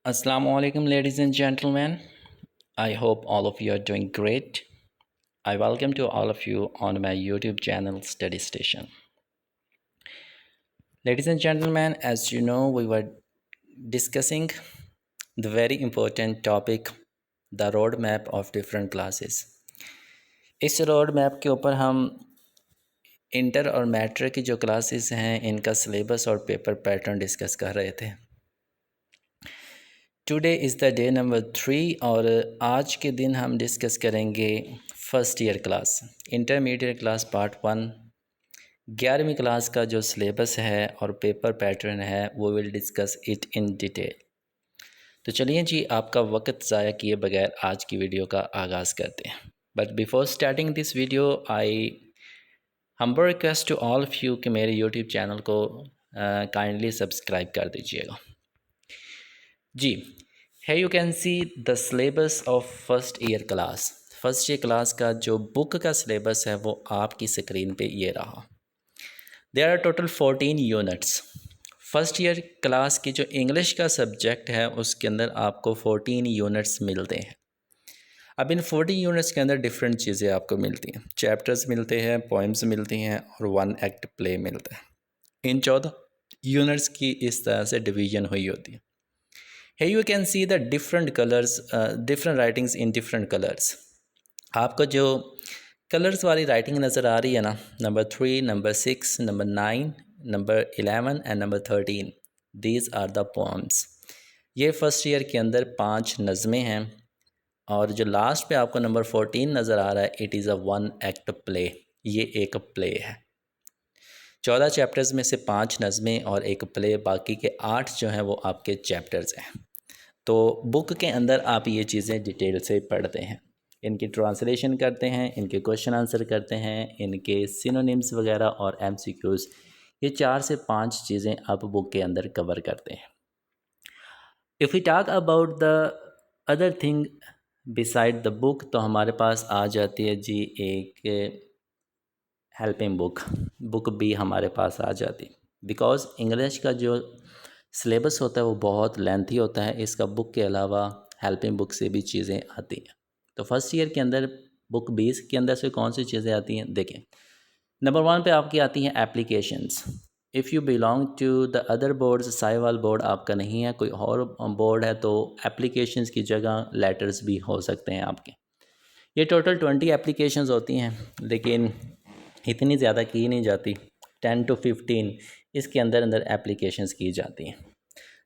Assalamu alaikum, ladies and gentlemen. I hope all of you are doing great. I welcome to all of you on my YouTube channel Study Station. Ladies and gentlemen, as you know, we were discussing the very important topic, the roadmap of different classes. इस road map के ऊपर हम inter और matric की जो classes हैं इनका syllabus और पेपर पैटर्न डिस्कस कर रहे थे। Today is the day number 3 और आज के दिन हम डिस्कस करेंगे first year class intermediate class part 1 11वीं क्लास का जो सिलेबस है और पेपर पैटर्न है वो will discuss it in detail. तो चलिए जी, आपका वक्त ज़ाया किए बगैर आज की वीडियो का आगाज़ करते हैं। But before starting this video I humble request to all of you कि मेरे यूट्यूब चैनल को काइंडली सब्सक्राइब कर दीजिएगा जी। है you can see the syllabus of first year class. First year class का जो बुक का सिलेबस है वो आपकी स्क्रीन पे ये रहा। There are total 14 units. First year class की जो इंग्लिश का सब्जेक्ट है उसके अंदर आपको 14 यूनिट्स मिलते हैं। अब इन 14 यूनिट्स के अंदर डिफरेंट चीज़ें आपको मिलती हैं, चैप्टर्स मिलते हैं, पोइम्स मिलती हैं और 1 एक्ट प्ले मिलता है। इन 14 यूनिट्स की इस तरह से डिवीजन हुई होती है। Here you can see the different colors, different writings in different colors. आपको जो कलर्स वाली राइटिंग नज़र आ रही है ना, number 3, number 6, number 9, number 11 and number 13, these are the poems. ये फर्स्ट ईयर के अंदर 5 नज़में हैं और जो लास्ट पे आपको नंबर 14 नज़र आ रहा है, it is a 1 act play. ये एक प्ले है। 14 चैप्टर्स में से 5 नज़में और एक प्ले, बाकी के 8 जो हैं वो आपके चैप्टर्स हैं। तो बुक के अंदर आप ये चीज़ें डिटेल से पढ़ते हैं, इनकी ट्रांसलेशन करते हैं, इनके क्वेश्चन आंसर करते हैं, इनके सिनोनिम्स वगैरह और MCQs, ये 4 से 5 चीज़ें आप बुक के अंदर कवर करते हैं। If we talk about the other thing beside the book, तो हमारे पास आ जाती है जी एक हेल्पिंग बुक भी हमारे पास आ जाती, बिकॉज़ इंग्लिश का जो सिलेबस होता है वो बहुत लेंथी होता है। इसका बुक के अलावा हेल्पिंग बुक से भी चीज़ें आती हैं। तो फर्स्ट ईयर के अंदर बुक 20 के अंदर से कौन सी चीज़ें आती हैं, देखें। नंबर 1 पे आपकी आती हैं applications. If you belong to the other boards, Sahiwal board आपका नहीं है, कोई और बोर्ड है, तो एप्लीकेशंस की जगह लेटर्स भी हो सकते हैं आपके। ये टोटल 20 एप्लीकेशंस होती हैं, लेकिन इतनी ज़्यादा की नहीं जाती। 10 to 15 इसके अंदर अंदर एप्लीकेशंस की जाती हैं।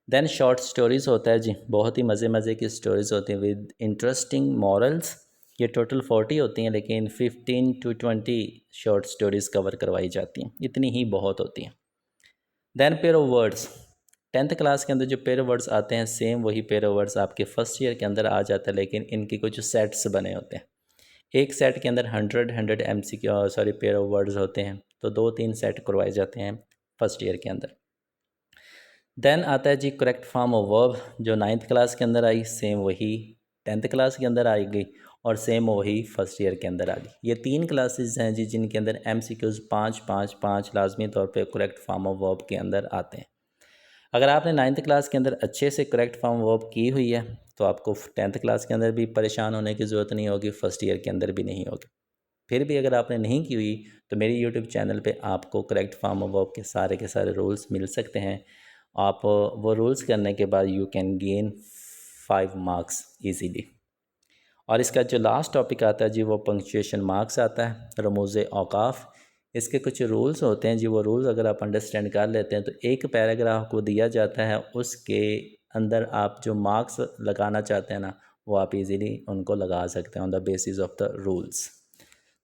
देन शॉर्ट स्टोरीज़ होता है जी, बहुत ही मज़े की स्टोरीज़ होती हैं विद इंटरेस्टिंग मॉरल्स। ये टोटल 40 होती हैं, लेकिन 15 to 20 शॉर्ट स्टोरीज़ कवर करवाई जाती हैं, इतनी ही बहुत होती हैं। Then pair of words, 10th class के अंदर जो पेयर ऑफ वर्ड्स आते हैं, सेम वही पेयर ऑफ वर्ड्स आपके फर्स्ट ईयर के अंदर आ जाता है, लेकिन इनके कुछ सेट्स बने होते हैं। एक सेट के अंदर 100 MCQ पेयर ऑफ वर्ड्स होते हैं, तो 2-3 सेट करवाए जाते हैं फर्स्ट ईयर के अंदर। देन आता है जी करेक्ट फॉर्म ऑफ वर्ब, जो 9th क्लास के अंदर आई, सेम वही 10th क्लास के अंदर आएगी और सेम वही फर्स्ट ईयर के अंदर आ गई। ये 3 क्लासेस हैं जी जिनके अंदर MCQs 5-5-5 लाजमी तौर पे करेक्ट फॉर्म ऑफ वर्ब के अंदर आते हैं। अगर आपने 9th क्लास के अंदर अच्छे से करेक्ट फॉर्म वर्ब की हुई है तो आपको 10th क्लास के अंदर भी परेशान होने की ज़रूरत नहीं होगी, फर्स्ट ईयर के अंदर भी नहीं होगी। फिर भी अगर आपने नहीं की हुई तो मेरे यूट्यूब चैनल पे आपको करेक्ट फॉर्म ऑफ वर्ब के सारे रूल्स मिल सकते हैं। आप वो रूल्स करने के बाद you can gain 5 marks easily. और इसका जो लास्ट टॉपिक आता है जी वो पंक्चुएशन मार्क्स आता है, रमूज़ औकाफ। इसके कुछ रूल्स होते हैं जी, वो रूल्स अगर आप अंडरस्टैंड कर लेते हैं तो एक पैराग्राफ को दिया जाता है, उसके अंदर आप जो मार्क्स लगाना चाहते हैं ना वो आप इजीली उनको लगा सकते हैं on the basis of the rules.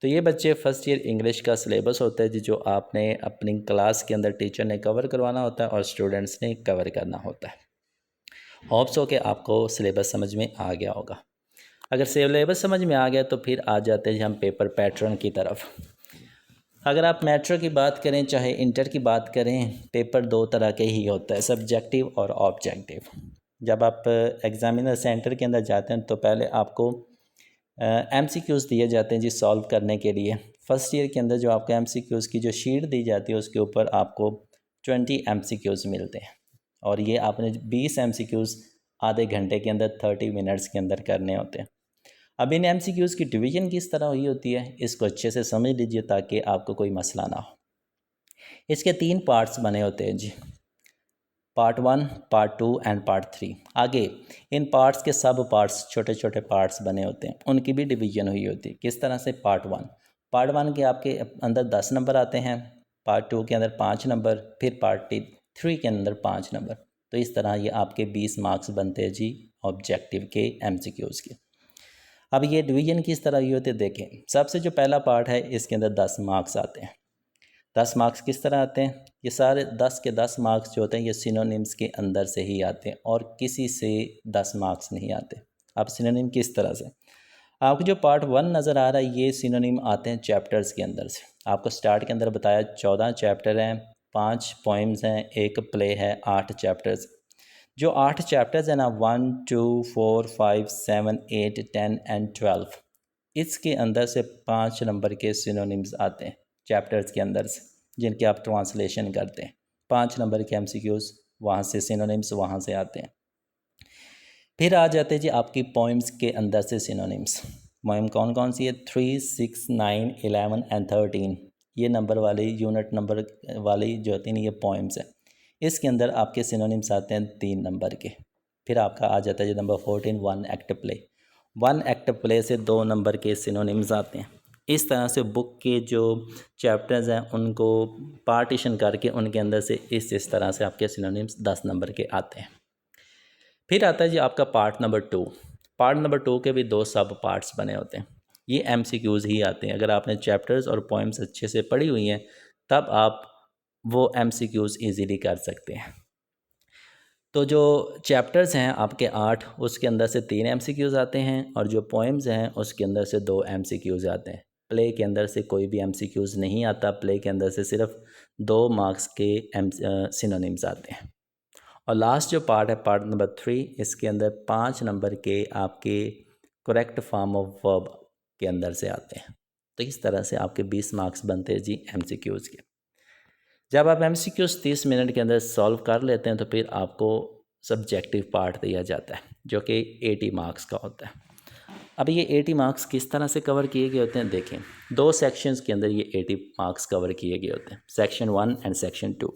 तो ये बच्चे फर्स्ट ईयर इंग्लिश का सिलेबस होता है जी, जो आपने अपनी क्लास के अंदर टीचर ने कवर करवाना होता है और स्टूडेंट्स ने कवर करना होता है। होप्स हो कि आपको सिलेबस समझ में आ गया होगा। अगर सिलेबस समझ में आ गया तो फिर आ जाते हैं हम पेपर पैटर्न की तरफ। अगर आप मेट्रो की बात करें चाहे इंटर की बात करें, पेपर 2 तरह के ही होता है, सब्जेक्टिव और ऑब्जेक्टिव। जब आप एग्ज़ामिनर सेंटर के अंदर जाते हैं तो पहले आपको MCQs दिए जाते हैं जी सॉल्व करने के लिए। फर्स्ट ईयर के अंदर जो आपको MCQs की जो शीट दी जाती है उसके ऊपर आपको 20 MCQs मिलते हैं और ये आपने 20 MCQs आधे घंटे के अंदर 30 मिनट्स के अंदर करने होते हैं। अब इन MCQs की डिवीज़न किस तरह हुई होती है, इसको अच्छे से समझ लीजिए ताकि आपको कोई मसला ना हो। इसके 3 पार्ट्स बने होते हैं जी, पार्ट 1, पार्ट 2 एंड पार्ट 3। आगे इन पार्ट्स के सब पार्ट्स छोटे छोटे पार्ट्स बने होते हैं, उनकी भी डिवीजन हुई होती है। किस तरह से? पार्ट 1 के आपके अंदर 10 नंबर आते हैं, पार्ट 2 के अंदर 5 नंबर, फिर पार्ट 3 के अंदर 5 नंबर। तो इस तरह ये आपके 20 मार्क्स बनते हैं जी ऑब्जेक्टिव के MCQs के। अब ये डिवीजन किस तरह हुई होती है देखें। सबसे जो पहला पार्ट है इसके अंदर 10 मार्क्स आते हैं। 10 मार्क्स किस तरह आते हैं? ये सारे 10 के 10 मार्क्स जो होते हैं ये सिनोनिम्स के अंदर से ही आते हैं और किसी से 10 मार्क्स नहीं आते। अब सिनोनिम किस तरह से? आपको जो पार्ट 1 नज़र आ रहा है ये सिनोनिम आते हैं चैप्टर्स के अंदर से। आपको स्टार्ट के अंदर बताया 14 चैप्टर हैं, 5 पोइम्स हैं, एक प्ले है, 8 चैप्टर्स। जो 8 चैप्टर्स हैं ना 1, 2, 4, 5, 7, 8, 10 एंड 12, इसके अंदर से 5 नंबर के सिनोनिम्स आते हैं चैप्टर्स के अंदर से, जिनके आप ट्रांसलेशन करते हैं। 5 नंबर के MCQs वहाँ से, सिनोनिम्स वहाँ से आते हैं। फिर आ जाते हैं जी आपकी पोइम्स के अंदर से सिनोनिम्स। पोइम कौन कौन सी है? 3, 6, 9, 11 एंड 13। ये नंबर वाली, यूनिट नंबर वाली जो होती हैं ये पोइम्स है। इसके अंदर आपके सिनोनिम्स आते हैं 3 नंबर के। फिर आपका आ जाता है जी number 14, 1 act play. 1 act play से 2 नंबर के सिनोनिम्स आते हैं। इस तरह से बुक के जो चैप्टर्स हैं उनको पार्टीशन करके उनके अंदर से इस तरह से आपके सिनोनिम्स 10 नंबर के आते हैं। फिर आता है जी आपका पार्ट नंबर 2। पार्ट नंबर 2 के भी 2 सब पार्ट्स बने होते हैं। ये MCQs ही आते हैं। अगर आपने चैप्टर्स और पोइम्स अच्छे से पढ़ी हुई हैं तब आप वो MCQs ईज़िली कर सकते हैं। तो जो चैप्टर्स हैं आपके 8, उसके अंदर से 3 MCQs आते हैं और जो पोइम्स हैं उसके अंदर से 2 MCQs आते हैं। प्ले के अंदर से कोई भी MCQs नहीं आता। प्ले के अंदर से सिर्फ 2 मार्क्स के सिनोनिम्स आते हैं। और लास्ट जो पार्ट है पार्ट नंबर 3, इसके अंदर 5 नंबर के आपके करेक्ट फॉर्म ऑफ वर्ब के अंदर से आते हैं। तो इस तरह से आपके 20 मार्क्स बनते हैं जी MCQs के। जब आप MCQs 30 मिनट के अंदर सॉल्व कर लेते हैं तो फिर आपको सब्जेक्टिव पार्ट दिया जाता है जो कि 80 मार्क्स का होता है। अब ये 80 मार्क्स किस तरह से कवर किए गए होते हैं देखें। 2 सेक्शंस के अंदर ये 80 मार्क्स कवर किए गए होते हैं, सेक्शन 1 एंड सेक्शन 2।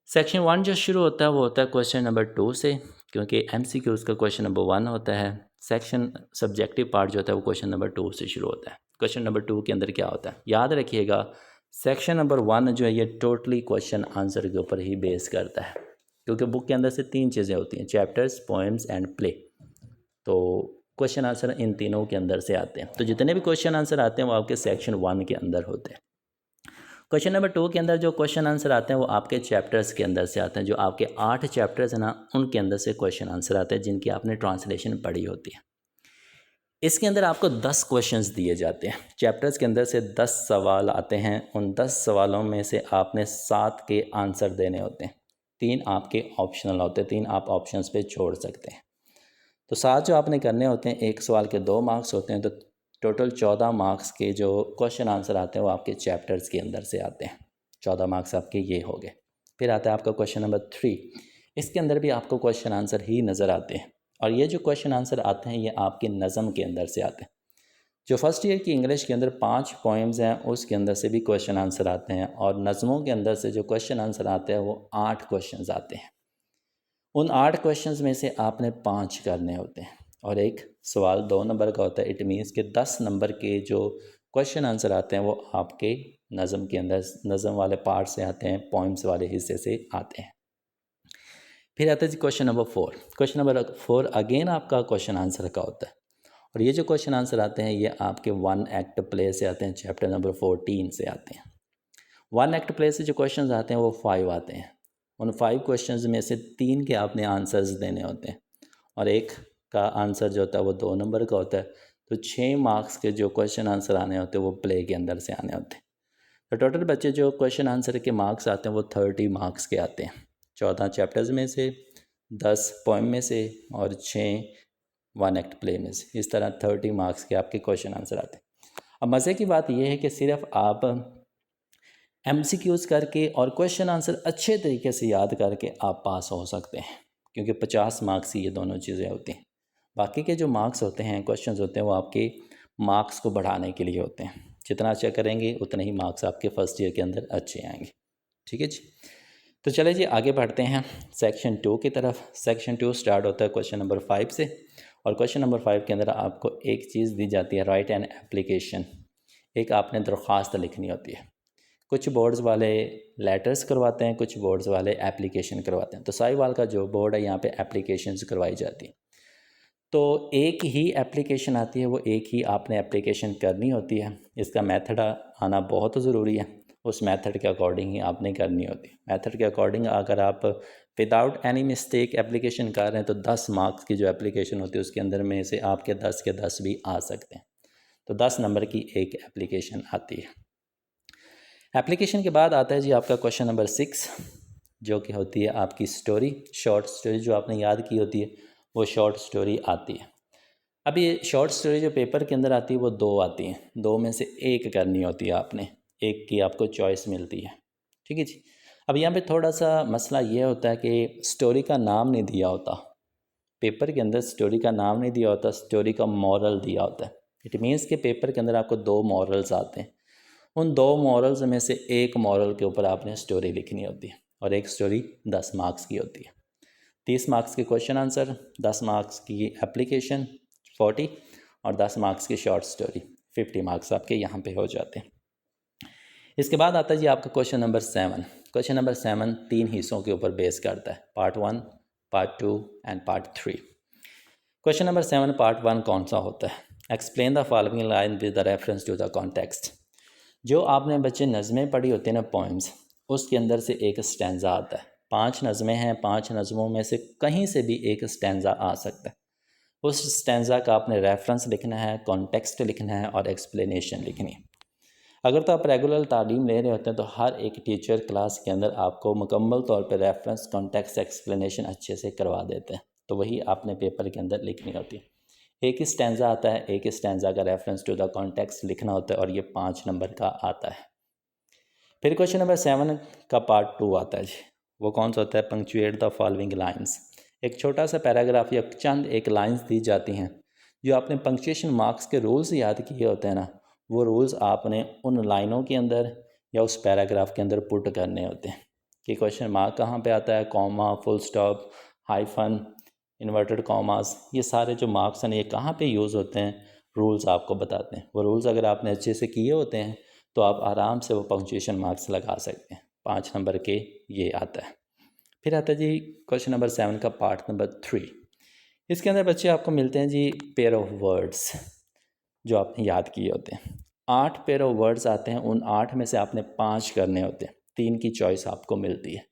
सेक्शन 1 जो शुरू होता है वो होता है क्वेश्चन नंबर 2 से, क्योंकि MCQs का क्वेश्चन नंबर 1 होता है। सेक्शन सब्जेक्टिव पार्ट जो होता है वो क्वेश्चन नंबर 2 से शुरू होता है। क्वेश्चन नंबर 2 के अंदर क्या होता है याद रखिएगा। सेक्शन नंबर 1 जो है ये टोटली क्वेश्चन आंसर के ऊपर ही बेस करता है, क्योंकि बुक के अंदर से 3 चीज़ें होती हैं, चैप्टर्स, पोएम्स एंड प्ले। तो क्वेश्चन आंसर इन तीनों के अंदर से आते हैं। तो जितने भी क्वेश्चन आंसर आते हैं वो आपके सेक्शन 1 के अंदर होते हैं। क्वेश्चन नंबर 2 के अंदर जो क्वेश्चन आंसर आते हैं वो आपके चैप्टर्स के अंदर से आते हैं। जो आपके 8 चैप्टर्स हैं ना उनके अंदर से क्वेश्चन आंसर आते हैं जिनकी आपने ट्रांसलेशन पढ़ी होती है। इसके अंदर आपको 10 क्वेश्चंस दिए जाते हैं। चैप्टर्स के अंदर से 10 सवाल आते हैं। उन 10 सवालों में से आपने 7 के आंसर देने होते हैं। 3 आपके ऑप्शनल होते हैं, 3 आप ऑप्शंस पे छोड़ सकते हैं। तो 7 जो आपने करने होते हैं, एक सवाल के 2 मार्क्स होते हैं, तो टोटल 14 मार्क्स के जो क्वेश्चन आंसर आते हैं वो आपके चैप्टर्स के अंदर से आते हैं। 14 मार्क्स आपके ये हो गए। फिर आता है आपका क्वेश्चन नंबर 3। इसके अंदर भी आपको क्वेश्चन आंसर ही नज़र आते हैं और ये जो क्वेश्चन आंसर आते हैं ये आपके नज़म के अंदर से आते हैं। जो फर्स्ट ईयर की इंग्लिश के अंदर 5 पोएम्स हैं उसके अंदर से भी क्वेश्चन आंसर आते हैं और नज़मों के अंदर से जो क्वेश्चन आंसर आते हैं वो 8 क्वेश्चन आते हैं। उन 8 क्वेश्चंस में से आपने 5 करने होते हैं और एक सवाल 2 नंबर का होता है। इट मीन्स के 10 नंबर के जो क्वेश्चन आंसर आते हैं वो आपके नज़म के अंदर, नज़म वाले पार्ट से आते हैं, पोइम्स वाले हिस्से से आते हैं। फिर आता है जी question number 4। Question number 4 again आपका क्वेश्चन आंसर का होता है और ये जो क्वेश्चन आंसर आते हैं ये आपके 1 एक्ट प्ले से आते हैं, चैप्टर नंबर 14 से आते हैं। 1 एक्ट प्ले से जो क्वेश्चन आते हैं वो 5 आते हैं। उन 5 क्वेश्चंस में से 3 के आपने आंसर्स देने होते हैं और एक का आंसर जो होता है वो 2 नंबर का होता है। तो 6 मार्क्स के जो क्वेश्चन आंसर आने होते हैं वो प्ले के अंदर से आने होते हैं। तो टोटल बच्चे जो क्वेश्चन आंसर के मार्क्स आते हैं वो 30 मार्क्स के आते हैं। 14 चैप्टर्स में से, 10 पोएम में से और 6 1 एक्ट प्ले में से। इस तरह 30 मार्क्स के आपके क्वेश्चन आंसर आते हैं। अब मज़े की बात यह है कि सिर्फ आप MCQs करके और क्वेश्चन आंसर अच्छे तरीके से याद करके आप पास हो सकते हैं, क्योंकि 50 मार्क्स की ये दोनों चीज़ें होती हैं। बाकी के जो मार्क्स होते हैं, क्वेश्चंस होते हैं, वो आपके मार्क्स को बढ़ाने के लिए होते हैं। जितना अच्छा करेंगे उतने ही मार्क्स आपके फर्स्ट ईयर के अंदर अच्छे आएंगे। ठीक है जी। तो चले जी आगे बढ़ते हैं सेक्शन 2 की तरफ। सेक्शन 2 स्टार्ट होता है क्वेश्चन नंबर 5 से, और क्वेश्चन नंबर 5 के अंदर आपको एक चीज़ दी जाती है, राइट एन एप्लीकेशन। एक आपने दरख्वास्त लिखनी होती है। कुछ बोर्ड्स वाले लेटर्स करवाते हैं, कुछ बोर्ड्स वाले एप्लीकेशन करवाते हैं। तो साहिवाल का जो बोर्ड है यहाँ पे एप्लीकेशंस करवाई जाती है। तो एक ही एप्लीकेशन आती है, वो एक ही आपने एप्लीकेशन करनी होती है। इसका मेथड आना बहुत ज़रूरी है, उस मेथड के अकॉर्डिंग ही आपने करनी होती है। मेथड के अकॉर्डिंग अगर आप विदाउट एनी मिस्टेक एप्लीकेशन कर रहे हैं तो 10 मार्क्स की जो एप्लीकेशन होती है उसके अंदर में से आपके 10 के 10 भी आ सकते हैं। तो 10 नंबर की एक एप्लीकेशन आती है। एप्लीकेशन के बाद आता है जी आपका क्वेश्चन नंबर 6, जो कि होती है आपकी स्टोरी, शॉर्ट स्टोरी जो आपने याद की होती है, वो शॉर्ट स्टोरी आती है। अब ये शॉर्ट स्टोरी जो पेपर के अंदर आती है वो 2 आती हैं, 2 में से एक करनी होती है आपने, एक की आपको चॉइस मिलती है। ठीक है जी। अब यहाँ पे थोड़ा सा मसला ये होता है कि स्टोरी का नाम नहीं दिया होता, पेपर के अंदर स्टोरी का नाम नहीं दिया होता, स्टोरी का मॉरल दिया होता है। इट मीन्स के पेपर के अंदर आपको 2 मॉरल्स आते हैं, उन 2 मॉरल्स में से एक मॉरल के ऊपर आपने स्टोरी लिखनी होती है, और एक स्टोरी 10 मार्क्स की होती है। 30 मार्क्स के क्वेश्चन आंसर, 10 मार्क्स की एप्लीकेशन 40, और 10 मार्क्स की शॉर्ट स्टोरी 50 मार्क्स आपके यहाँ पे हो जाते हैं। इसके बाद आता है जी आपका क्वेश्चन नंबर 7। क्वेश्चन नंबर 7 3 हिस्सों के ऊपर बेस करता है, part 1, part 2 and part 3। Question number 7 part 1 कौन सा होता है? Explain the following line with the reference to the context. जो आपने बच्चे नज़में पढ़ी होती है ना, पोइम्स, उसके अंदर से एक स्टैंजा आता है। 5 नज़में हैं, 5 नज़मों में से कहीं से भी एक स्टैंजा आ सकता है। उस स्टैंजा का आपने रेफरेंस लिखना है, कॉन्टेक्स्ट लिखना है और एक्सप्लेनेशन लिखनी है। अगर तो आप रेगुलर तालीम ले रहे होते हैं तो हर एक टीचर क्लास के अंदर आपको मुकम्मल तौर पर रेफरेंस, कॉन्टेक्स्ट, एक्सप्लेनेशन अच्छे से करवा देते हैं। तो वही आपने पेपर के अंदर लिखनी होती है। एक ही स्टैंजा आता है, एक ही स्टैंजा का रेफरेंस टू द कॉन्टेक्स्ट लिखना होता है, और ये 5 नंबर का आता है। फिर क्वेश्चन नंबर 7 का पार्ट 2 आता है जी। वो कौन सा होता है? Punctuate the following lines. एक छोटा सा पैराग्राफ या चंद एक लाइंस दी जाती हैं, जो आपने पंक्चुएशन मार्क्स के रूल्स याद किए होते हैं ना, वो रूल्स आपने उन लाइनों के अंदर या उस पैराग्राफ के अंदर पुट करने होते हैं। कि क्वेश्चन मार्क कहाँ पे आता है, comma, full stop, hyphen, inverted commas, ये सारे जो मार्क्स हैं ये कहाँ पे यूज़ होते हैं, रूल्स आपको बताते हैं। वो रूल्स अगर आपने अच्छे से किए होते हैं तो आप आराम से वो पंक्चुएशन मार्क्स लगा सकते हैं। 5 नंबर के ये आता है। फिर आता है जी क्वेश्चन नंबर 7 का पार्ट नंबर 3। इसके अंदर बच्चे आपको मिलते हैं जी पेयर ऑफ वर्ड्स, जो आपने याद किए होते हैं। 8 पेयर ऑफ वर्ड्स आते हैं, उन 8 में से आपने 5 करने होते हैं, 3 की चॉइस आपको मिलती है,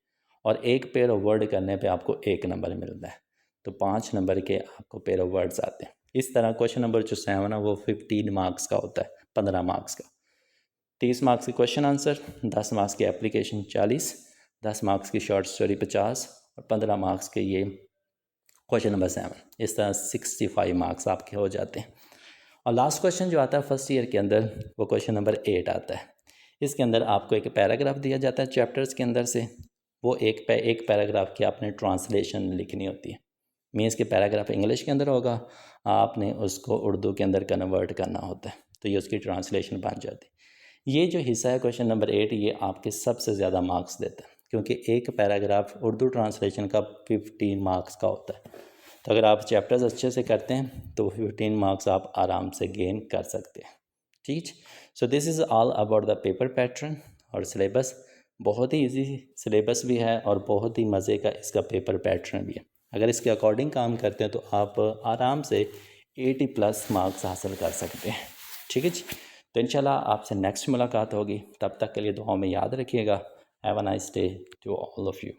और एक पेयर ऑफ वर्ड करने पे आपको 1 नंबर मिलता है। तो 5 नंबर के आपको पेयर ऑफ वर्ड्स आते हैं। इस तरह क्वेश्चन नंबर जो 7 है वो 15 मार्क्स का होता है, 15 मार्क्स का। 30 मार्क्स के क्वेश्चन आंसर, 10 मार्क्स की एप्लीकेशन 40, 10 मार्क्स की शॉर्ट स्टोरी 50, और 15 मार्क्स के ये क्वेश्चन नंबर 7। इस तरह 65 मार्क्स आपके हो जाते हैं। और लास्ट क्वेश्चन जो आता है फर्स्ट ईयर के अंदर, वो क्वेश्चन नंबर 8 आता है। इसके अंदर आपको एक पैराग्राफ दिया जाता है चैप्टर्स के अंदर से, वो एक पैराग्राफ की आपने ट्रांसलेशन लिखनी होती है। मीन्स के पैराग्राफ इंग्लिश के अंदर होगा, आपने उसको उर्दू के अंदर कन्वर्ट करना होता है, तो ये उसकी ट्रांसलेशन बन जाती है। ये जो हिस्सा है क्वेश्चन नंबर 8, ये आपके सबसे ज़्यादा मार्क्स देता है, क्योंकि एक पैराग्राफ उर्दू ट्रांसलेशन का 15 मार्क्स का होता है। तो अगर आप चैप्टर्स अच्छे से करते हैं तो 15 मार्क्स आप आराम से गेन कर सकते हैं। ठीक। So this is all about the paper pattern और सिलेबस। बहुत ही इजी सिलेबस भी है और बहुत ही मज़े का इसका पेपर पैटर्न भी है। अगर इसके अकॉर्डिंग काम करते हैं तो आप आराम से 80+ मार्क्स हासिल कर सकते हैं। ठीक है जी। तो इंशाल्लाह आपसे नेक्स्ट मुलाकात होगी, तब तक के लिए दुआओं में याद रखिएगा। Have a nice day to all of you.